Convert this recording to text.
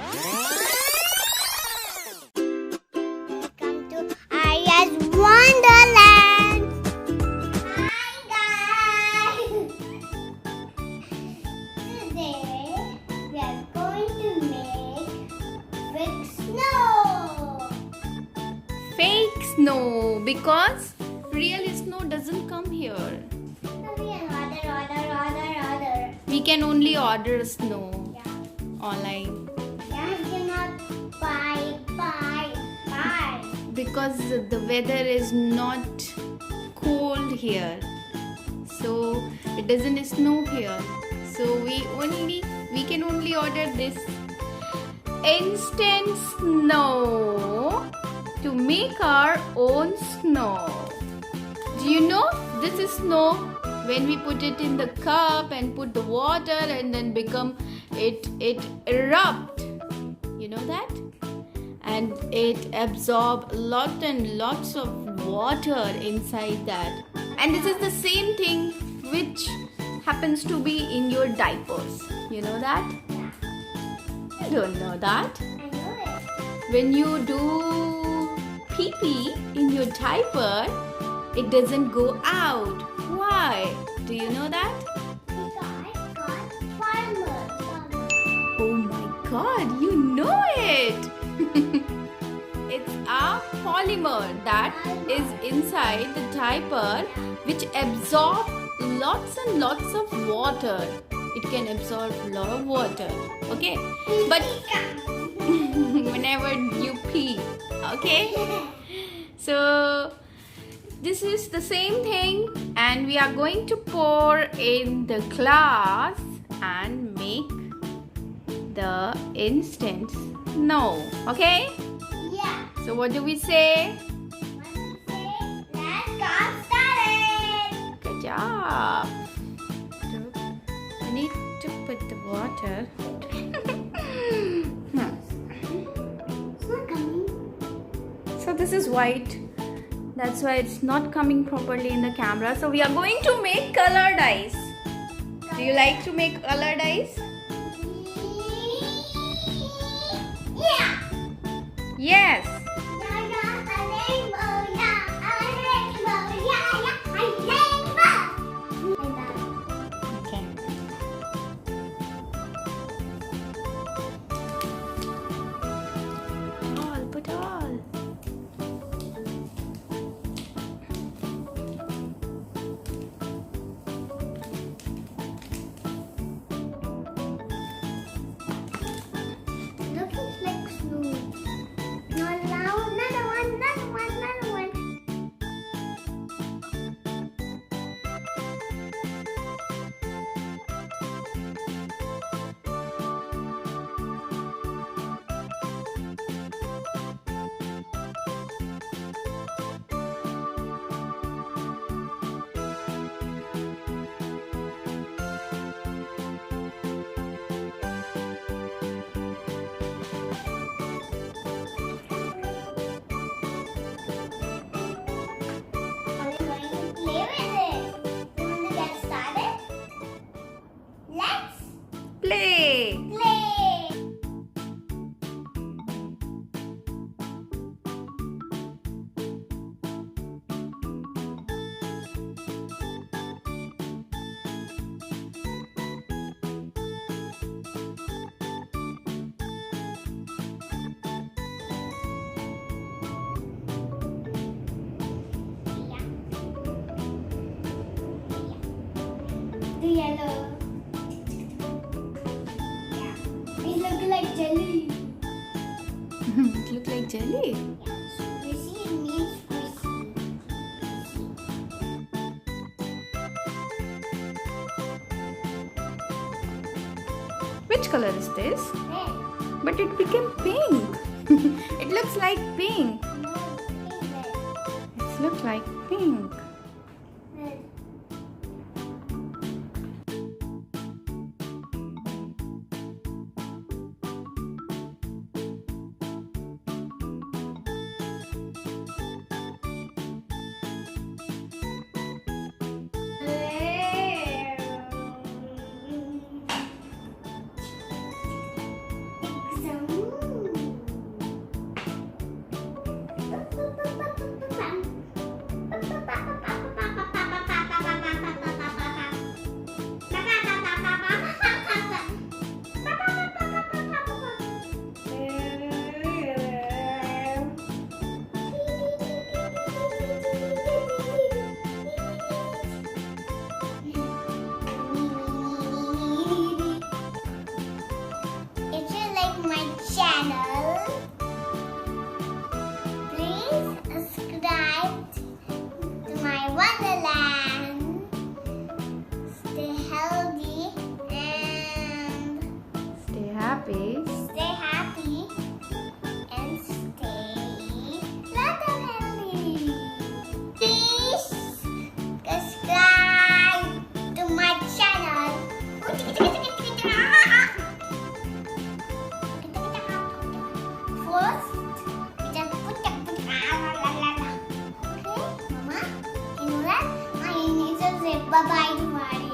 Welcome to Arya's Wonderland. Hi guys. Today we are going to make fake snow. Fake snow, because real snow doesn't come here. Order. We can only order snow Yeah. online Yeah, you cannot buy. because the weather is not cold here, so it doesn't snow here. So we can only order this instant snow to make our own snow. Do you know this is snow? When we put it in the cup and put the water and then it erupt. You know that? And it absorb lot and lots of water inside that. And this is the same thing which happens to be in your diapers. You know that? You don't know that? I know it. When you do pee-pee in your diaper, it doesn't go out. Why? Do you know that? Because got polymer. Oh my god, you know it! It's a polymer that is inside the diaper which absorb lots and lots of water. It can absorb a lot of water. Okay? But whenever you pee, okay? So this is the same thing, and we are going to pour in the glass and make the instant snow. Okay? Yeah. So what do we say? Let's get started. Good job. I need to put the water. It's not coming. So this is white. That's why it's not coming properly in the camera. So we are going to make colored ice. Do you like to make colored ice? Yeah. Yes. Yeah, a rainbow. Yeah, a rainbow. Yeah, a rainbow. Okay. Put all. Looking like snow. Now, another one. Are we going to play with it? You want to get started? Let's Play. play. The yellow. Yeah. It looks like jelly. It look like jelly. Yeah. Squishy means squishy. Which color is this? Red. But it became pink. It looks like pink. No, pink red. It looks like pink. Red. Some face. Stay happy and stay lot of healthy. Please subscribe to my channel. First, we just put the okay, Mama. You know that? I need to say bye bye to Mario.